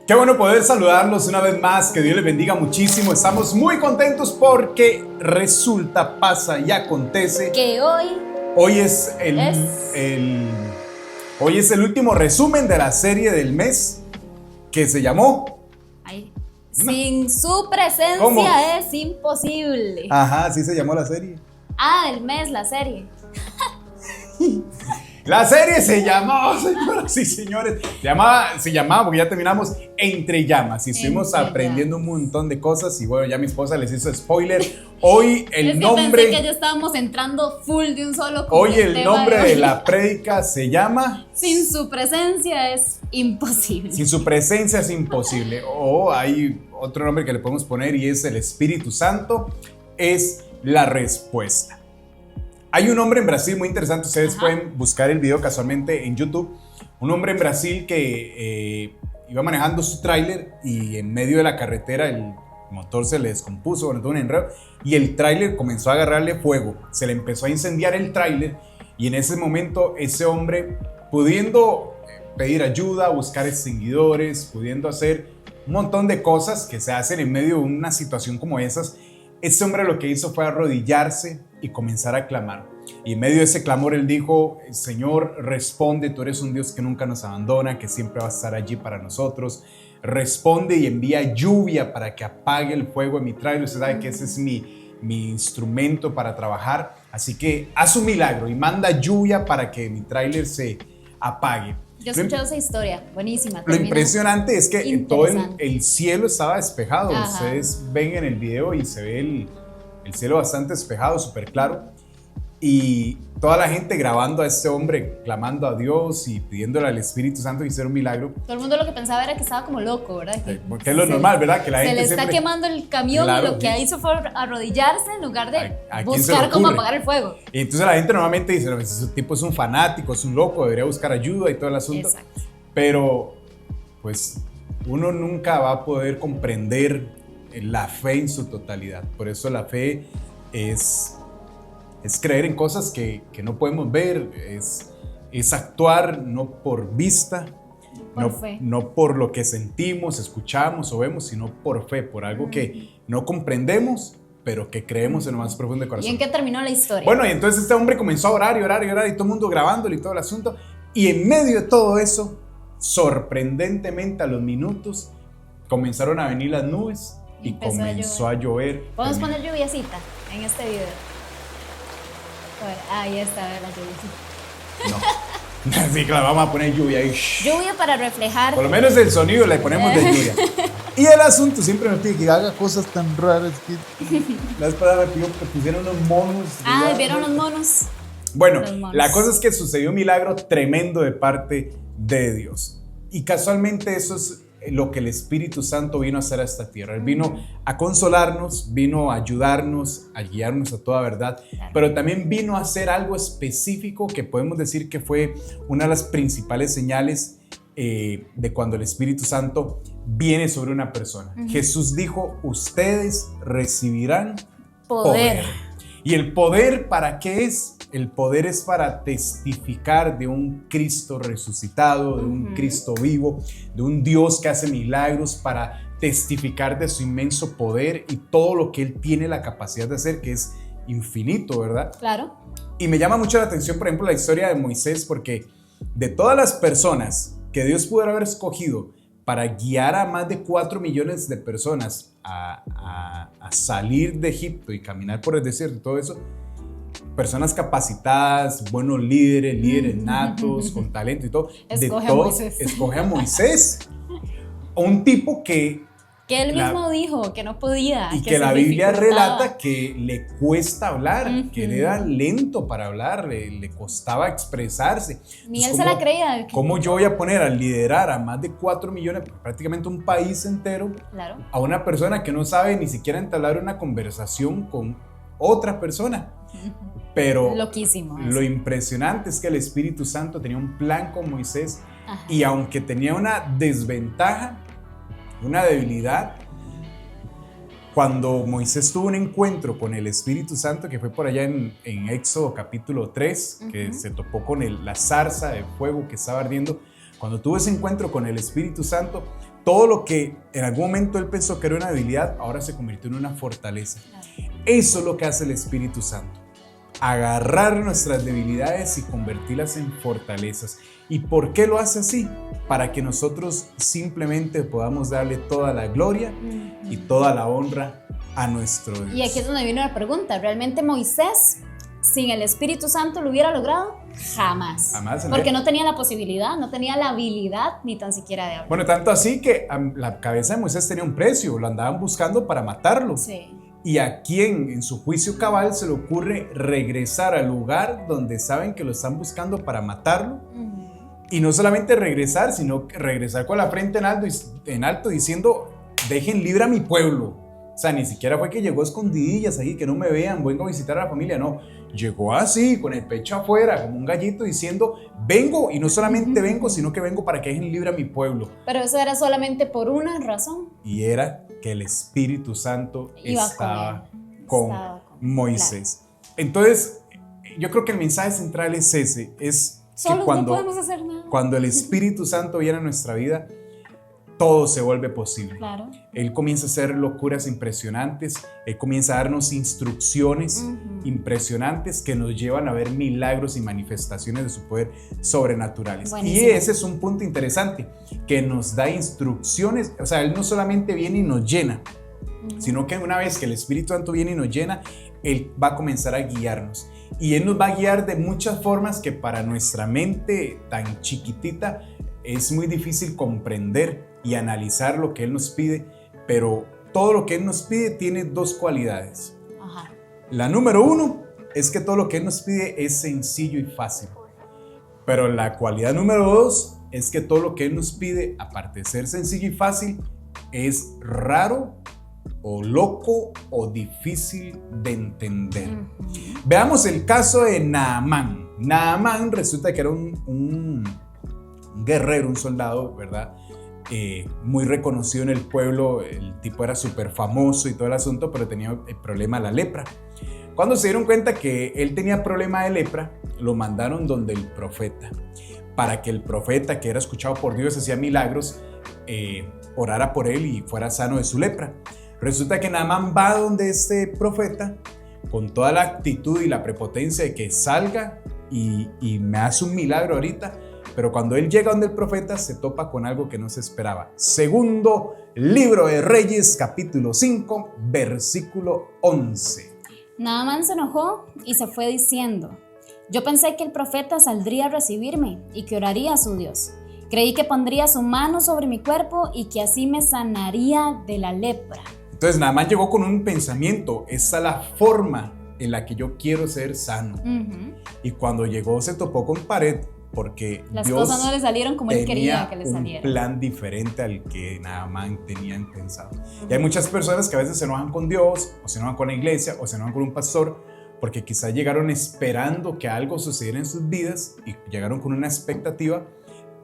Qué bueno poder saludarlos una vez más, que Dios les bendiga muchísimo. Estamos muy contentos porque resulta, pasa y acontece que hoy es el último resumen de la serie del mes que se llamó Sin su presencia. ¿Cómo? Es imposible. Ajá, así se llamó la serie. Del mes, la serie. La serie se llamó, señoras y señores, se llamaba porque ya terminamos Entre Llamas y estuvimos aprendiendo un montón de cosas y bueno, ya mi esposa les hizo spoiler. Hoy el nombre... Pensé que ya estábamos entrando full de un solo. Hoy el nombre de la prédica se llama... Sin su presencia es imposible. Sin su presencia es imposible. O hay otro nombre que le podemos poner y es el Espíritu Santo, es la respuesta. Hay un hombre en Brasil muy interesante, ustedes pueden buscar el video casualmente en YouTube. Un hombre en Brasil que iba manejando su tráiler y en medio de la carretera el motor se le descompuso, bueno, todo un enredo, y el tráiler comenzó a agarrarle fuego. Se le empezó a incendiar el tráiler y en ese momento ese hombre, pudiendo pedir ayuda, buscar extinguidores, pudiendo hacer un montón de cosas que se hacen en medio de una situación como esas, ese hombre lo que hizo fue arrodillarse y comenzar a clamar. Y en medio de ese clamor él dijo: Señor, responde, tú eres un Dios que nunca nos abandona, que siempre va a estar allí para nosotros. Responde y envía lluvia para que apague el fuego en mi tráiler. Usted sabe que ese es mi instrumento para trabajar. Así que haz un milagro y manda lluvia para que mi tráiler se apague. Yo he escuchado esa historia, buenísima. Lo impresionante es que todo el cielo estaba despejado. Ajá. Ustedes ven en el video y se ve el cielo bastante despejado, súper claro. Y toda la gente grabando a este hombre, clamando a Dios y pidiéndole al Espíritu Santo que hiciera un milagro. Todo el mundo lo que pensaba era que estaba como loco, ¿verdad? Porque es lo normal, ¿verdad? Que la gente se le está siempre... quemando el camión, Claro, y lo que hizo fue arrodillarse en lugar de ¿A quién se le buscar cómo ocurre? apagar el fuego. Y entonces la gente normalmente dice: no, ese tipo es un fanático, es un loco, debería buscar ayuda y todo el asunto. Exacto. Pero pues uno nunca va a poder comprender la fe en su totalidad. Por eso la fe es creer en cosas que no podemos ver, es actuar no por vista, no por lo que sentimos, escuchamos o vemos, sino por fe, por algo que no comprendemos, pero que creemos en lo más profundo del corazón. ¿Y en qué terminó la historia? Bueno, y entonces este hombre comenzó a orar y orar y orar y todo el mundo grabándole y todo el asunto. Y en medio de todo eso, sorprendentemente a los minutos, comenzaron a venir las nubes y comenzó a llover. Podemos poner lluviacita en este video. Ahí está, la lluviacita. No. Sí, claro, vamos a poner lluvia ahí. Lluvia para reflejar. Por lo menos el sonido le ponemos de lluvia. Y el asunto siempre me pide que haga cosas tan raras que la vez pasada me pidió que pusiera unos monos. ¿Vieron los monos? Bueno, la cosa es que sucedió un milagro tremendo de parte de Dios. Y casualmente eso es lo que el Espíritu Santo vino a hacer a esta tierra. Él vino a consolarnos, vino a ayudarnos, a guiarnos a toda verdad, pero también vino a hacer algo específico que podemos decir que fue una de las principales señales de cuando el Espíritu Santo viene sobre una persona. Jesús dijo: ustedes recibirán poder. ¿Y el poder para qué es? El poder es para testificar de un Cristo resucitado, de un Cristo vivo, de un Dios que hace milagros, para testificar de su inmenso poder y todo lo que Él tiene la capacidad de hacer, que es infinito, ¿verdad? Claro. Y me llama mucho la atención, por ejemplo, la historia de Moisés, porque de todas las personas que Dios pudo haber escogido para guiar a más de 4 millones de personas a salir de Egipto y caminar por el desierto y todo eso, personas capacitadas, buenos líderes natos, con talento y todo. Escoge a Moisés. Un tipo que él mismo dijo que no podía. Y que la Biblia relata que le cuesta hablar, que él era lento para hablar, le costaba expresarse. Ni él se la creía. ¿Cómo yo voy a poner a liderar a más de 4 millones, prácticamente un país entero, a una persona que no sabe ni siquiera entablar una conversación con otra persona? Pero loquísimo. Lo impresionante es que el Espíritu Santo tenía un plan con Moisés. Y aunque tenía una desventaja, una debilidad, cuando Moisés tuvo un encuentro con el Espíritu Santo, que fue por allá en Éxodo capítulo 3, que se topó con la zarza de fuego que estaba ardiendo, Cuando tuvo ese encuentro con el Espíritu Santo, todo lo que en algún momento él pensó que era una debilidad, ahora se convirtió en una fortaleza. Eso es lo que hace el Espíritu Santo. Agarrar nuestras debilidades y convertirlas en fortalezas. ¿Y por qué lo hace así? Para que nosotros simplemente podamos darle toda la gloria y toda la honra a nuestro Dios. Y aquí es donde viene la pregunta. ¿Realmente Moisés, sin el Espíritu Santo, lo hubiera logrado? Jamás. Porque no tenía la posibilidad, no tenía la habilidad ni tan siquiera de hablar. Bueno, tanto así que la cabeza de Moisés tenía un precio, lo andaban buscando para matarlo. Sí. ¿Y a quién en su juicio cabal se le ocurre regresar al lugar donde saben que lo están buscando para matarlo? Y no solamente regresar, sino regresar con la frente en alto diciendo, dejen libre a mi pueblo. O sea, ni siquiera fue que llegó a escondidillas ahí, que no me vean, vengo a visitar a la familia, no. Llegó así, con el pecho afuera, como un gallito diciendo, vengo, y no solamente vengo, sino que vengo para que dejen libre a mi pueblo. Pero eso era solamente por una razón. Y era que el Espíritu Santo estaba con Moisés. Claro. Entonces, yo creo que el mensaje central es ese, es Solos que cuando, no podemos hacer nada. Cuando el Espíritu Santo viene a nuestra vida, todo se vuelve posible. Claro. Él comienza a hacer locuras impresionantes, Él comienza a darnos instrucciones impresionantes que nos llevan a ver milagros y manifestaciones de su poder sobrenaturales. Buenísimo. Y ese es un punto interesante, que nos da instrucciones, o sea, Él no solamente viene y nos llena, sino que una vez que el Espíritu Santo viene y nos llena, Él va a comenzar a guiarnos. Y Él nos va a guiar de muchas formas que para nuestra mente tan chiquitita es muy difícil comprender y analizar lo que Él nos pide, pero todo lo que Él nos pide tiene dos cualidades. Ajá. La número uno es que todo lo que Él nos pide es sencillo y fácil, pero la cualidad número dos es que todo lo que Él nos pide, aparte de ser sencillo y fácil, es raro o loco o difícil de entender. Veamos el caso de Naamán. Naamán resulta que era un guerrero, un soldado, ¿verdad? Muy reconocido en el pueblo. El tipo era súper famoso y todo el asunto, pero tenía el problema de la lepra. Cuando se dieron cuenta que él tenía problema de lepra, lo mandaron donde el profeta, para que el profeta, que era escuchado por Dios, hacía milagros, orara por él y fuera sano de su lepra. Resulta que Naamán va donde este profeta con toda la actitud y la prepotencia de que salga y me hace un milagro ahorita, pero cuando él llega donde el profeta se topa con algo que no se esperaba. Segundo libro de Reyes, capítulo 5, versículo 11. Naamán se enojó y se fue diciendo: yo pensé que el profeta saldría a recibirme y que oraría a su Dios. Creí que pondría su mano sobre mi cuerpo y que así me sanaría de la lepra. Entonces Naamán llegó con un pensamiento, esa es la forma en la que yo quiero ser sano. Y cuando llegó se topó con pared, porque las Dios cosas no le salieron como él quería que le salieran. Un plan diferente al que Naamán tenía pensado. Y hay muchas personas que a veces se enojan con Dios, o se enojan con la iglesia, o se enojan con un pastor, porque quizá llegaron esperando que algo sucediera en sus vidas y llegaron con una expectativa,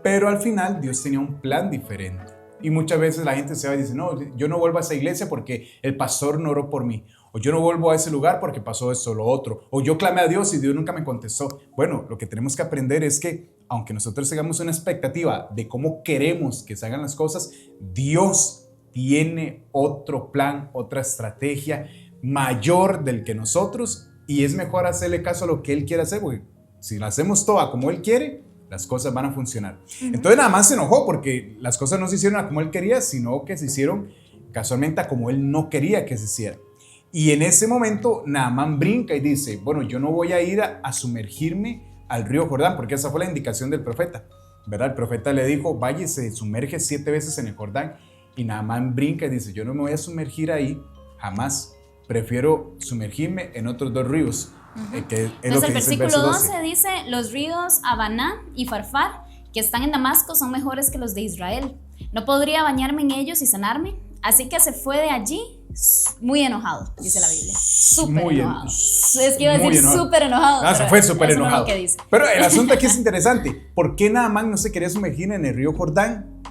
pero al final Dios tenía un plan diferente. Y muchas veces la gente se va y dice, no, yo no vuelvo a esa iglesia porque el pastor no oró por mí. O yo no vuelvo a ese lugar porque pasó esto o lo otro. O yo clamé a Dios y Dios nunca me contestó. Bueno, lo que tenemos que aprender es que aunque nosotros tengamos una expectativa de cómo queremos que se hagan las cosas, Dios tiene otro plan, otra estrategia mayor del que nosotros, y es mejor hacerle caso a lo que Él quiere hacer, porque si lo hacemos toda como Él quiere, las cosas van a funcionar. Entonces nada más se enojó porque las cosas no se hicieron a como Él quería, sino que se hicieron casualmente a como Él no quería que se hicieran. Y en ese momento Naamán brinca y dice, bueno, yo no voy a ir a sumergirme al río Jordán, porque esa fue la indicación del profeta, ¿verdad? El profeta le dijo, vaya y se sumerge 7 veces en el Jordán. Y Naamán brinca y dice, yo no me voy a sumergir ahí, jamás. Prefiero sumergirme en otros 2 ríos. Que es entonces lo que el dice el versículo verso 12 dice, los ríos Abaná y Farfar que están en Damasco son mejores que los de Israel. No podría bañarme en ellos y sanarme. Así que se fue de allí muy enojado, dice la Biblia. Súper enojado. Es que iba a decir súper enojado. No, se fue súper enojado. No es lo que dice. Pero el asunto aquí es interesante. ¿Por qué Naamán no se quería sumergir en el río Jordán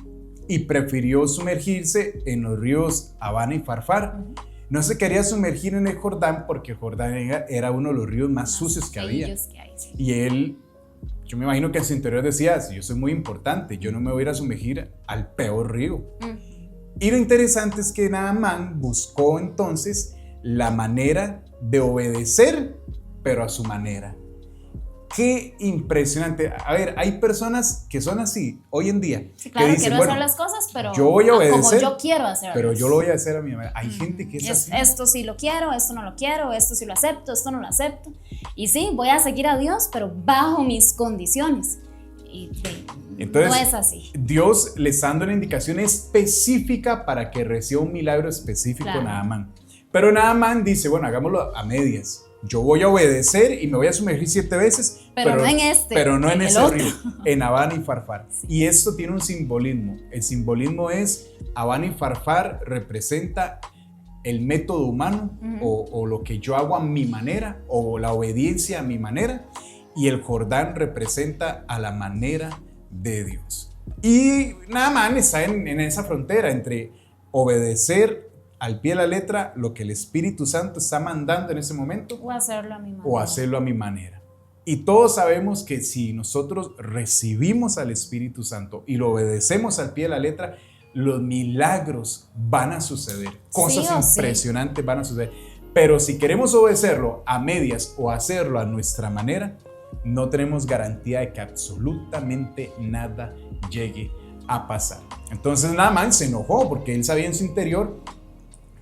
y prefirió sumergirse en los ríos Abana y Farfar? No se quería sumergir en el Jordán porque Jordán era uno de los ríos más sucios que había. Y él yo me imagino que en su interior decía, si yo soy muy importante, yo no me voy a ir a sumergir al peor río. Y lo interesante es que Naamán buscó entonces la manera de obedecer, pero a su manera. Qué impresionante. A ver, hay personas que son así hoy en día. Sí, claro, que dicen, quiero bueno, hacer las cosas, pero yo voy a obedecer, como yo quiero hacerlas. pero yo lo voy a hacer a mi manera. Hay gente que es así. Esto sí lo quiero, esto no lo quiero, esto sí lo acepto, esto no lo acepto. Y sí, voy a seguir a Dios, pero bajo mis condiciones. Y entonces, no es así. Dios le está dando una indicación específica para que reciba un milagro específico, claro. Naamán. Pero Naamán dice, bueno, hagámoslo a medias. Yo voy a obedecer y me voy a sumergir 7 veces, pero no en ese otro río, en Abana y Farfar. Sí. Y esto tiene un simbolismo. El simbolismo es, Abana y Farfar representa el método humano, o lo que yo hago a mi manera, o la obediencia a mi manera, y el Jordán representa a la manera de Dios. Y Naamán está en esa frontera entre obedecer al pie de la letra lo que el Espíritu Santo está mandando en ese momento, o hacerlo a mi manera. O hacerlo a mi manera. Y todos sabemos que si nosotros recibimos al Espíritu Santo y lo obedecemos al pie de la letra, los milagros van a suceder, cosas impresionantes van a suceder. Pero si queremos obedecerlo a medias o hacerlo a nuestra manera, no tenemos garantía de que absolutamente nada llegue a pasar. Entonces Naamán se enojó porque él sabía en su interior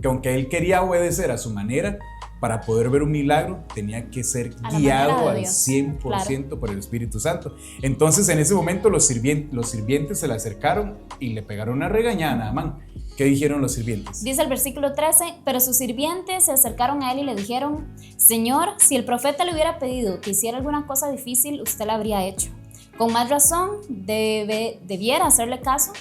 que aunque él quería obedecer a su manera, para poder ver un milagro tenía que ser guiado al 100% claro. por el Espíritu Santo. Entonces en ese momento los sirvientes se le acercaron y le pegaron una regañada a Naamán. ¿Qué dijeron los sirvientes? Dice el versículo 13, pero sus sirvientes se acercaron a él y le dijeron, Señor, si el profeta le hubiera pedido que hiciera alguna cosa difícil, usted la habría hecho. Con más razón, debiera hacerle caso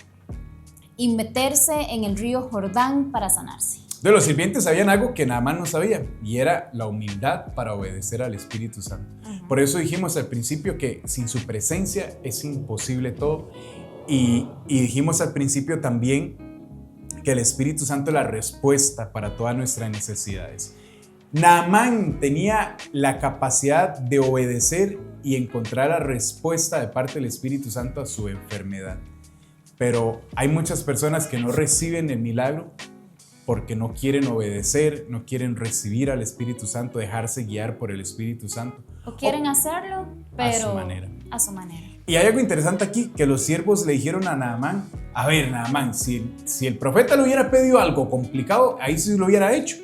y meterse en el río Jordán para sanarse. De los sirvientes sabían algo que Naamán no sabía, y era la humildad para obedecer al Espíritu Santo. Por eso dijimos al principio que sin su presencia es imposible todo, y dijimos al principio también que el Espíritu Santo es la respuesta para todas nuestras necesidades. Naamán tenía la capacidad de obedecer y encontrar la respuesta de parte del Espíritu Santo a su enfermedad. Pero hay muchas personas que no reciben el milagro porque no quieren obedecer, no quieren recibir al Espíritu Santo, dejarse guiar por el Espíritu Santo. O quieren hacerlo, pero a su manera. Y hay algo interesante aquí, que los siervos le dijeron a Naamán, a ver Naamán, si el profeta le hubiera pedido algo complicado, ahí sí lo hubiera hecho.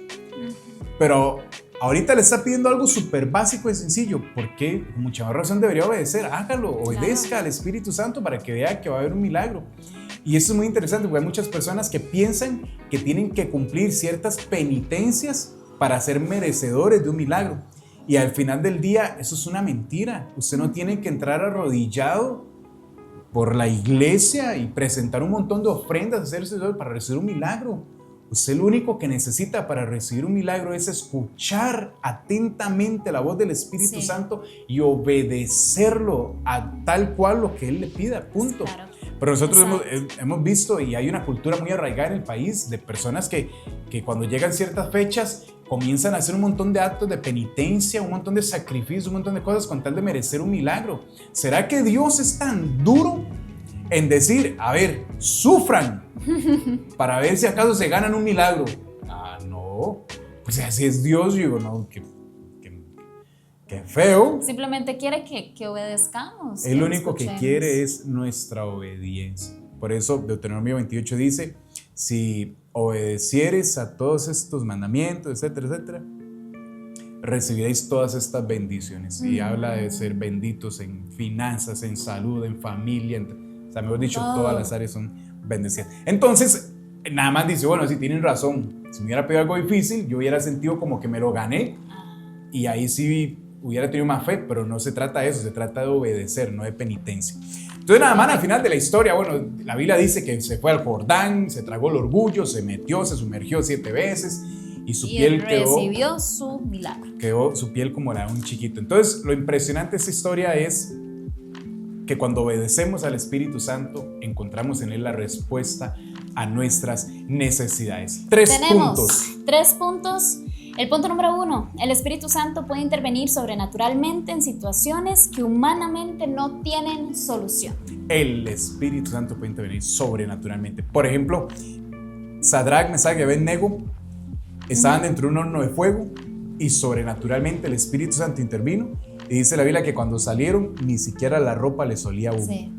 Pero ahorita le está pidiendo algo súper básico y sencillo. ¿Por qué? Con mucha más razón debería obedecer. Hágalo, obedezca al Espíritu Santo para que vea que va a haber un milagro. Y eso es muy interesante porque hay muchas personas que piensan que tienen que cumplir ciertas penitencias para ser merecedores de un milagro. Y al final del día, eso es una mentira. Usted no tiene que entrar arrodillado por la iglesia y presentar un montón de ofrendas, hacerse para recibir un milagro. Usted lo único que necesita para recibir un milagro es escuchar atentamente la voz del Espíritu Santo y obedecerlo a tal cual lo que Él le pida, punto. Claro. Pero nosotros hemos visto, y hay una cultura muy arraigada en el país, de personas que cuando llegan ciertas fechas comienzan a hacer un montón de actos de penitencia, un montón de sacrificios, un montón de cosas con tal de merecer un milagro. ¿Será que Dios es tan duro en decir, a ver, sufran para ver si acaso se ganan un milagro? Ah, no. Pues así es Dios, yo digo, no, qué feo. Simplemente quiere que obedezcamos. Él lo único que quiere es nuestra obediencia. Por eso Deuteronomio 28 dice, si obedecieres a todos estos mandamientos, etcétera, etcétera, recibiréis todas estas bendiciones. Y habla de ser benditos en finanzas, en salud, en familia, o sea, mejor dicho, todas las áreas son bendecidas. Entonces, Naamán dice, bueno, si tienen razón, si me hubiera pedido algo difícil, yo hubiera sentido como que me lo gané, y ahí sí hubiera tenido más fe, pero no se trata de eso, se trata de obedecer, no de penitencia. Entonces Naamán al final de la historia, bueno, la Biblia dice que se fue al Jordán, se tragó el orgullo, se metió, se sumergió 7 veces y su piel recibió su milagro. Quedó su piel como la de un chiquito. Entonces lo impresionante de esta historia es que cuando obedecemos al Espíritu Santo, encontramos en Él la respuesta a nuestras necesidades. Tenemos 3 puntos El punto número 1, el Espíritu Santo puede intervenir sobrenaturalmente en situaciones que humanamente no tienen solución. El Espíritu Santo puede intervenir sobrenaturalmente. Por ejemplo, Sadrach, Mesach y Abednego estaban dentro de un horno de fuego y sobrenaturalmente el Espíritu Santo intervino, y dice la Biblia que cuando salieron ni siquiera la ropa les olía a humo. Sí.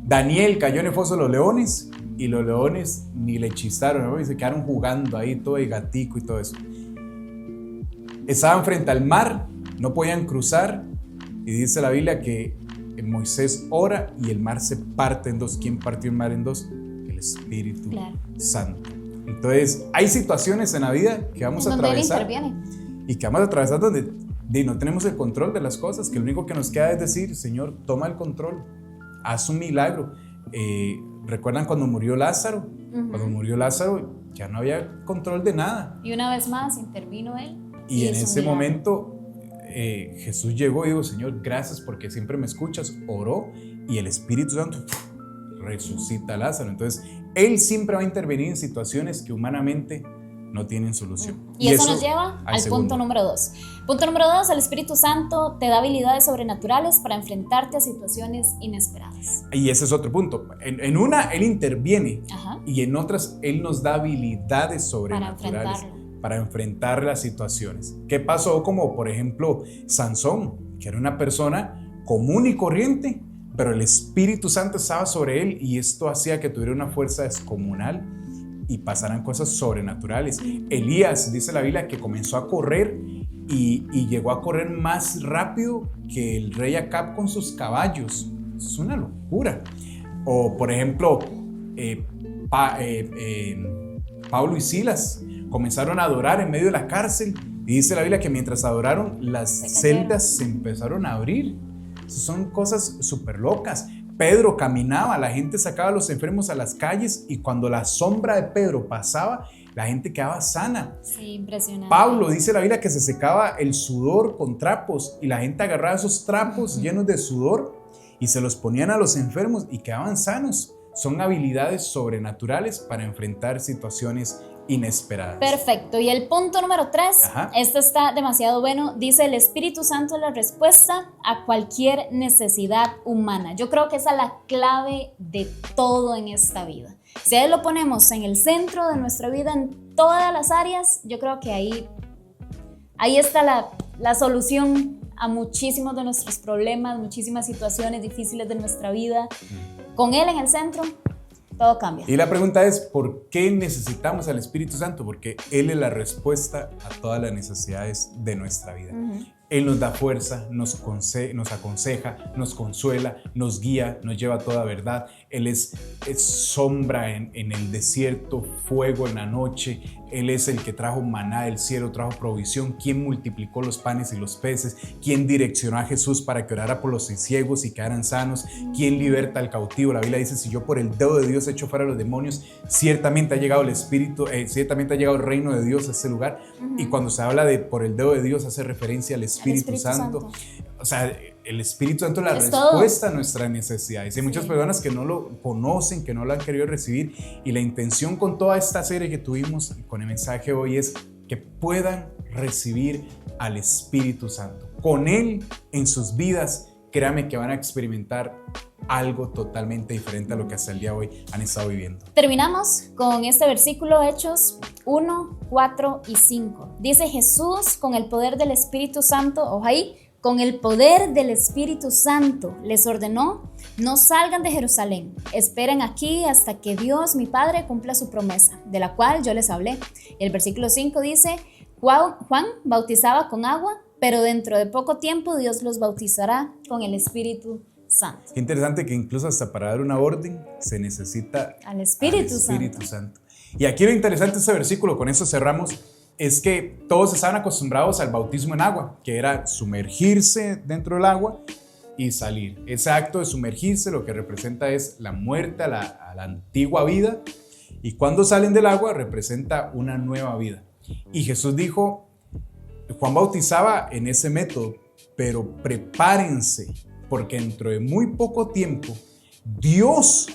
Daniel cayó en el foso de los leones y los leones ni le chistaron, ¿no? Y se quedaron jugando ahí todo de gatico y todo eso. Estaban frente al mar, no podían cruzar, y dice la Biblia que Moisés ora y el mar se parte en dos. ¿Quién partió el mar en dos? El Espíritu Santo. Entonces hay situaciones en la vida que vamos a atravesar y que vamos a atravesar donde no tenemos el control de las cosas, que lo único que nos queda es decir: Señor, toma el control, haz un milagro. ¿Recuerdan cuando murió Lázaro? Cuando murió Lázaro ya no había control de nada. Y una vez más intervino Él. Y en ese momento Jesús llegó y dijo: Señor, gracias porque siempre me escuchas. Oró y el Espíritu Santo resucita a Lázaro. Entonces Él siempre va a intervenir en situaciones que humanamente no tienen solución. Y eso nos lleva al punto número 2. Punto número 2, el Espíritu Santo te da habilidades sobrenaturales para enfrentarte a situaciones inesperadas. Y ese es otro punto. En una Él interviene. Ajá. Y en otras Él nos da habilidades sobrenaturales para enfrentar las situaciones. ¿Qué pasó? Como por ejemplo Sansón, que era una persona común y corriente, pero el Espíritu Santo estaba sobre él y esto hacía que tuviera una fuerza descomunal y pasaran cosas sobrenaturales. Elías, dice la Biblia, que comenzó a correr y llegó a correr más rápido que el rey Acab con sus caballos. Es una locura. O por ejemplo, Pablo y Silas comenzaron a adorar en medio de la cárcel y dice la Biblia que mientras adoraron las celdas se empezaron a abrir. Son cosas súper locas. Pedro caminaba, la gente sacaba a los enfermos a las calles y cuando la sombra de Pedro pasaba, la gente quedaba sana. Sí, impresionante. Pablo, dice la Biblia, que se secaba el sudor con trapos y la gente agarraba esos trapos llenos de sudor y se los ponían a los enfermos y quedaban sanos. Son habilidades sobrenaturales para enfrentar situaciones inesperadas. Perfecto. Y el punto número 3, este está demasiado bueno. Dice: el Espíritu Santo es la respuesta a cualquier necesidad humana. Yo creo que esa es la clave de todo en esta vida. Si a Él lo ponemos en el centro de nuestra vida, en todas las áreas, yo creo que ahí está la solución a muchísimos de nuestros problemas, muchísimas situaciones difíciles de nuestra vida. Con Él en el centro, todo cambia. Y la pregunta es: ¿por qué necesitamos al Espíritu Santo? Porque Él es la respuesta a todas las necesidades de nuestra vida. Él nos da fuerza, nos aconseja, nos consuela, nos guía, nos lleva a toda verdad. Él es sombra en el desierto, fuego en la noche. Él es el que trajo maná del cielo, trajo provisión. ¿Quién multiplicó los panes y los peces? ¿Quién direccionó a Jesús para que orara por los ciegos y quedaran sanos? ¿Quién liberta al cautivo? La Biblia dice: si yo por el dedo de Dios echo fuera a los demonios, ciertamente ha llegado el Espíritu, ciertamente ha llegado el reino de Dios a este lugar. Y cuando se habla de por el dedo de Dios, hace referencia al Espíritu Santo. O sea, el Espíritu Santo es la respuesta a nuestras necesidades. Hay muchas personas que no lo conocen, que no lo han querido recibir, y la intención con toda esta serie que tuvimos con el mensaje hoy es que puedan recibir al Espíritu Santo. Con Él en sus vidas, créanme que van a experimentar algo totalmente diferente a lo que hasta el día de hoy han estado viviendo. Terminamos con este versículo, Hechos 1, 4 y 5. Dice: Jesús, con el poder del Espíritu Santo, ojo ahí, con el poder del Espíritu Santo, les ordenó: no salgan de Jerusalén, esperen aquí hasta que Dios, mi Padre, cumpla su promesa, de la cual yo les hablé. El versículo 5 dice: Juan bautizaba con agua, pero dentro de poco tiempo Dios los bautizará con el Espíritu Santo. Qué interesante que incluso hasta para dar una orden se necesita al Espíritu Santo. Y aquí lo interesante de este versículo, con eso cerramos, es que todos estaban acostumbrados al bautismo en agua, que era sumergirse dentro del agua y salir. Ese acto de sumergirse lo que representa es la muerte a la antigua vida, y cuando salen del agua representa una nueva vida. Y Jesús dijo, Juan bautizaba en ese método, pero prepárense, porque dentro de muy poco tiempo Dios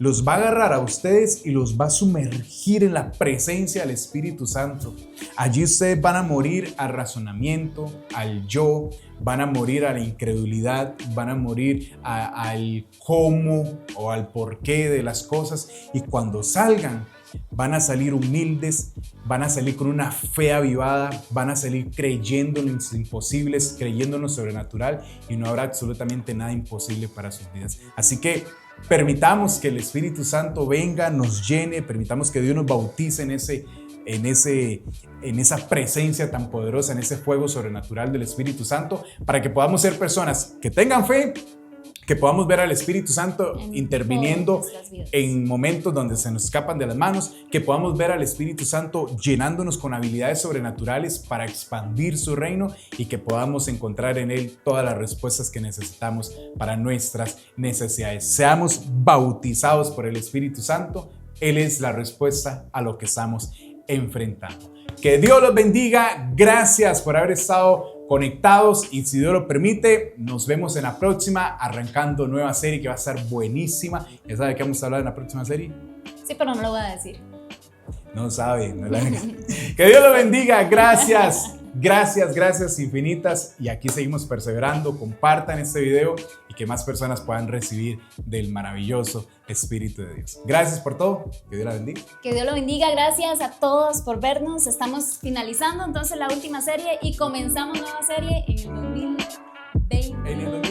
los va a agarrar a ustedes y los va a sumergir en la presencia del Espíritu Santo. Allí ustedes van a morir al razonamiento, al yo, van a morir a la incredulidad, van a morir al cómo o al porqué de las cosas, y cuando salgan van a salir humildes, van a salir con una fe avivada, van a salir creyendo en los imposibles, creyendo en lo sobrenatural, y no habrá absolutamente nada imposible para sus vidas. Así que permitamos que el Espíritu Santo venga, nos llene, permitamos que Dios nos bautice en esa presencia tan poderosa, en ese fuego sobrenatural del Espíritu Santo, para que podamos ser personas que tengan fe, que podamos ver al Espíritu Santo interviniendo en momentos donde se nos escapan de las manos, que podamos ver al Espíritu Santo llenándonos con habilidades sobrenaturales para expandir su reino, y que podamos encontrar en Él todas las respuestas que necesitamos para nuestras necesidades. Seamos bautizados por el Espíritu Santo. Él es la respuesta a lo que estamos enfrentando. Que Dios los bendiga. Gracias por haber estado conectados, y si Dios lo permite, nos vemos en la próxima, arrancando nueva serie que va a estar buenísima. ¿Ya sabe qué vamos a hablar en la próxima serie? Sí, pero no lo voy a decir. No sabe. Que Dios lo bendiga. Gracias. Gracias infinitas, y aquí seguimos perseverando. Compartan este video y que más personas puedan recibir del maravilloso Espíritu de Dios. Gracias por todo. Que Dios la bendiga. Que Dios lo bendiga. Gracias a todos por vernos. Estamos finalizando entonces la última serie y comenzamos nueva serie en el 2020.